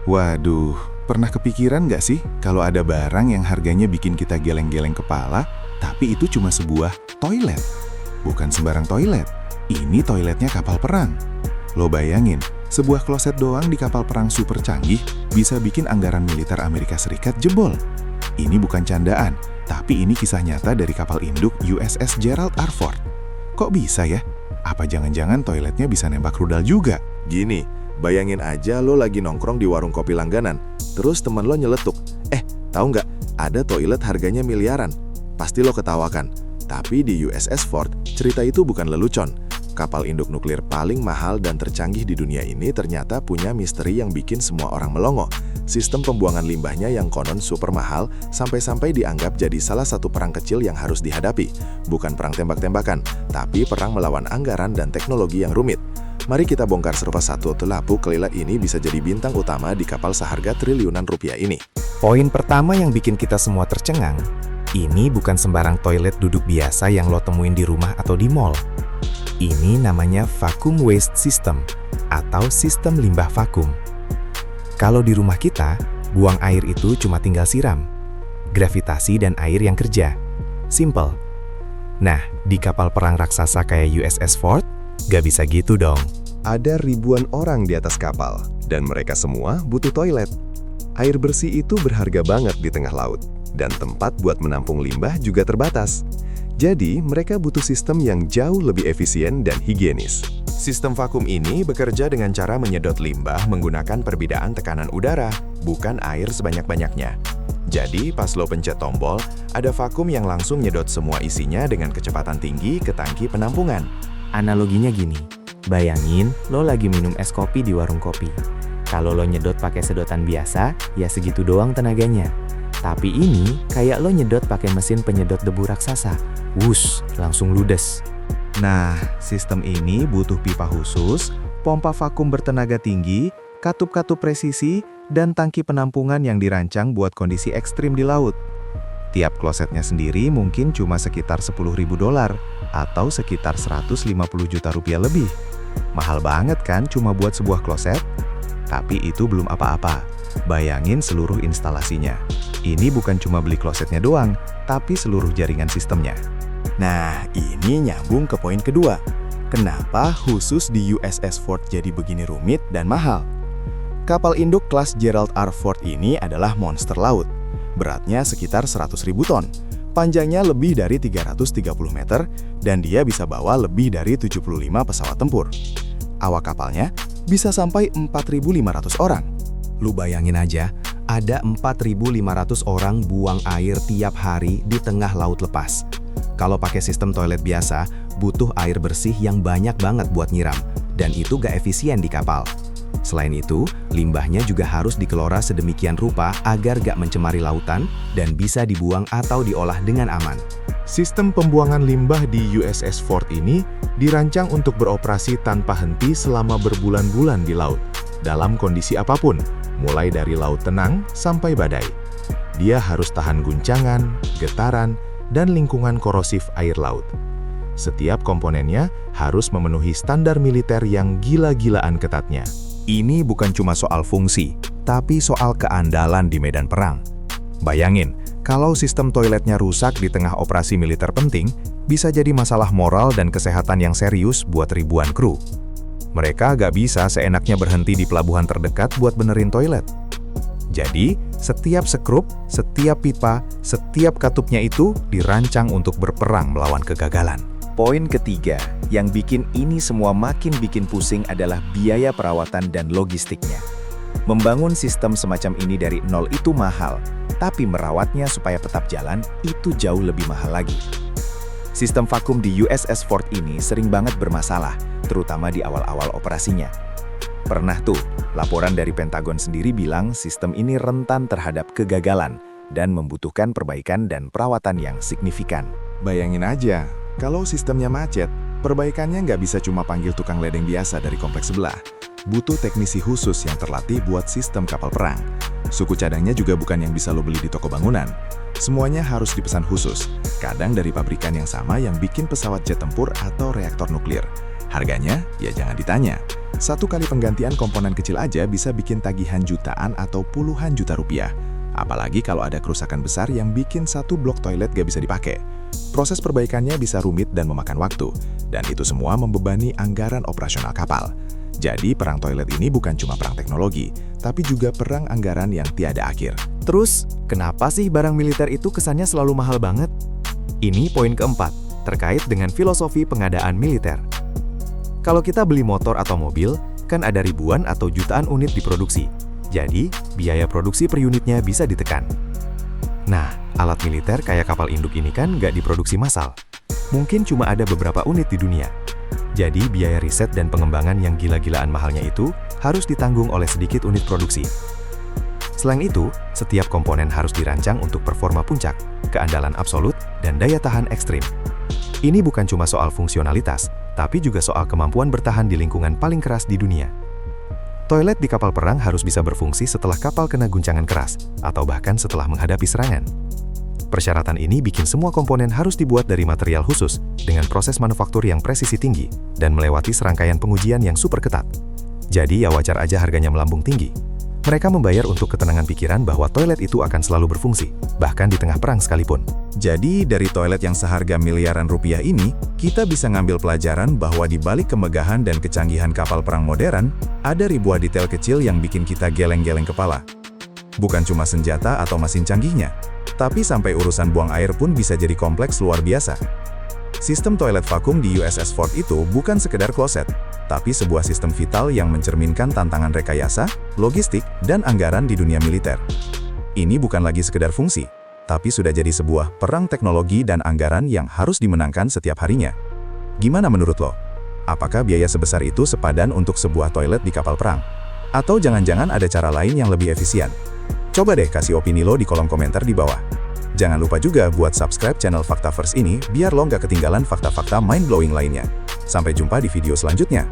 Waduh, pernah kepikiran nggak sih kalau ada barang yang harganya bikin kita geleng-geleng kepala, tapi itu cuma sebuah toilet? Bukan sembarang toilet, ini toiletnya kapal perang. Lo bayangin, sebuah kloset doang di kapal perang super canggih bisa bikin anggaran militer Amerika Serikat jebol. Ini bukan candaan, tapi ini kisah nyata dari kapal induk USS Gerald R. Ford. Kok bisa ya? Apa jangan-jangan toiletnya bisa nembak rudal juga? Gini, bayangin aja lo lagi nongkrong di warung kopi langganan, terus teman lo nyeletuk, tahu nggak, ada toilet harganya miliaran. Pasti lo ketawakan. Tapi di USS Ford, cerita itu bukan lelucon. Kapal induk nuklir paling mahal dan tercanggih di dunia ini ternyata punya misteri yang bikin semua orang melongo. Sistem pembuangan limbahnya yang konon super mahal, sampai-sampai dianggap jadi salah satu perang kecil yang harus dihadapi. Bukan perang tembak-tembakan, tapi perang melawan anggaran dan teknologi yang rumit. Mari kita bongkar serba satu lampu kelilat ini bisa jadi bintang utama di kapal seharga triliunan rupiah ini. Poin pertama yang bikin kita semua tercengang, ini bukan sembarang toilet duduk biasa yang lo temuin di rumah atau di mall. Ini namanya vacuum waste system atau sistem limbah vakum. Kalau di rumah kita, buang air itu cuma tinggal siram. Gravitasi dan air yang kerja. Simple. Nah, di kapal perang raksasa kayak USS Ford, gak bisa gitu dong. Ada ribuan orang di atas kapal, dan mereka semua butuh toilet. Air bersih itu berharga banget di tengah laut, dan tempat buat menampung limbah juga terbatas. Jadi, mereka butuh sistem yang jauh lebih efisien dan higienis. Sistem vakum ini bekerja dengan cara menyedot limbah menggunakan perbedaan tekanan udara, bukan air sebanyak-banyaknya. Jadi, pas lo pencet tombol, ada vakum yang langsung nyedot semua isinya dengan kecepatan tinggi ke tangki penampungan. Analoginya gini, bayangin lo lagi minum es kopi di warung kopi. Kalau lo nyedot pakai sedotan biasa, ya segitu doang tenaganya. Tapi ini kayak lo nyedot pakai mesin penyedot debu raksasa. Wush, langsung ludes. Nah, sistem ini butuh pipa khusus, pompa vakum bertenaga tinggi, katup-katup presisi, dan tangki penampungan yang dirancang buat kondisi ekstrim di laut. Tiap klosetnya sendiri mungkin cuma sekitar $10.000 atau sekitar 150 juta rupiah lebih. Mahal banget kan cuma buat sebuah kloset? Tapi itu belum apa-apa. Bayangin seluruh instalasinya. Ini bukan cuma beli klosetnya doang, tapi seluruh jaringan sistemnya. Nah, ini nyambung ke poin kedua. Kenapa khusus di USS Ford jadi begini rumit dan mahal? Kapal induk kelas Gerald R. Ford ini adalah monster laut. Beratnya sekitar 100.000 ton, panjangnya lebih dari 330 meter, dan dia bisa bawa lebih dari 75 pesawat tempur. Awak kapalnya bisa sampai 4.500 orang. Lu bayangin aja, ada 4.500 orang buang air tiap hari di tengah laut lepas. Kalau pakai sistem toilet biasa, butuh air bersih yang banyak banget buat nyiram, dan itu gak efisien di kapal. Selain itu, limbahnya juga harus dikelola sedemikian rupa agar gak mencemari lautan dan bisa dibuang atau diolah dengan aman. Sistem pembuangan limbah di USS Ford ini dirancang untuk beroperasi tanpa henti selama berbulan-bulan di laut, dalam kondisi apapun, mulai dari laut tenang sampai badai. Dia harus tahan guncangan, getaran, dan lingkungan korosif air laut. Setiap komponennya harus memenuhi standar militer yang gila-gilaan ketatnya. Ini bukan cuma soal fungsi, tapi soal keandalan di medan perang. Bayangin, kalau sistem toiletnya rusak di tengah operasi militer penting, bisa jadi masalah moral dan kesehatan yang serius buat ribuan kru. Mereka gak bisa seenaknya berhenti di pelabuhan terdekat buat benerin toilet. Jadi, setiap sekrup, setiap pipa, setiap katupnya itu dirancang untuk berperang melawan kegagalan. Poin ketiga, yang bikin ini semua makin bikin pusing adalah biaya perawatan dan logistiknya. Membangun sistem semacam ini dari nol itu mahal, tapi merawatnya supaya tetap jalan itu jauh lebih mahal lagi. Sistem vakum di USS Ford ini sering banget bermasalah, terutama di awal-awal operasinya. Pernah tuh, laporan dari Pentagon sendiri bilang sistem ini rentan terhadap kegagalan dan membutuhkan perbaikan dan perawatan yang signifikan. Bayangin aja, kalau sistemnya macet, perbaikannya nggak bisa cuma panggil tukang ledeng biasa dari kompleks sebelah. Butuh teknisi khusus yang terlatih buat sistem kapal perang. Suku cadangnya juga bukan yang bisa lo beli di toko bangunan. Semuanya harus dipesan khusus, kadang dari pabrikan yang sama yang bikin pesawat jet tempur atau reaktor nuklir. Harganya, ya jangan ditanya. Satu kali penggantian komponen kecil aja bisa bikin tagihan jutaan atau puluhan juta rupiah. Apalagi kalau ada kerusakan besar yang bikin satu blok toilet gak bisa dipakai. Proses perbaikannya bisa rumit dan memakan waktu, dan itu semua membebani anggaran operasional kapal. Jadi perang toilet ini bukan cuma perang teknologi, tapi juga perang anggaran yang tiada akhir. Terus, kenapa sih barang militer itu kesannya selalu mahal banget? Ini poin keempat, terkait dengan filosofi pengadaan militer. Kalau kita beli motor atau mobil, kan ada ribuan atau jutaan unit diproduksi. Jadi, biaya produksi per unitnya bisa ditekan. Nah, alat militer kayak kapal induk ini kan nggak diproduksi massal. Mungkin cuma ada beberapa unit di dunia. Jadi, biaya riset dan pengembangan yang gila-gilaan mahalnya itu harus ditanggung oleh sedikit unit produksi. Selain itu, setiap komponen harus dirancang untuk performa puncak, keandalan absolut, dan daya tahan ekstrim. Ini bukan cuma soal fungsionalitas, tapi juga soal kemampuan bertahan di lingkungan paling keras di dunia. Toilet di kapal perang harus bisa berfungsi setelah kapal kena guncangan keras, atau bahkan setelah menghadapi serangan. Persyaratan ini bikin semua komponen harus dibuat dari material khusus, dengan proses manufaktur yang presisi tinggi, dan melewati serangkaian pengujian yang super ketat. Jadi ya wajar aja harganya melambung tinggi. Mereka membayar untuk ketenangan pikiran bahwa toilet itu akan selalu berfungsi, bahkan di tengah perang sekalipun. Jadi, dari toilet yang seharga miliaran rupiah ini, kita bisa ngambil pelajaran bahwa di balik kemegahan dan kecanggihan kapal perang modern, ada ribuan detail kecil yang bikin kita geleng-geleng kepala. Bukan cuma senjata atau mesin canggihnya, tapi sampai urusan buang air pun bisa jadi kompleks luar biasa. Sistem toilet vakum di USS Ford itu bukan sekedar kloset, tapi sebuah sistem vital yang mencerminkan tantangan rekayasa, logistik, dan anggaran di dunia militer. Ini bukan lagi sekedar fungsi, tapi sudah jadi sebuah perang teknologi dan anggaran yang harus dimenangkan setiap harinya. Gimana menurut lo? Apakah biaya sebesar itu sepadan untuk sebuah toilet di kapal perang? Atau jangan-jangan ada cara lain yang lebih efisien? Coba deh kasih opini lo di kolom komentar di bawah. Jangan lupa juga buat subscribe channel Fakta First ini biar lo nggak ketinggalan fakta-fakta mind-blowing lainnya. Sampai jumpa di video selanjutnya.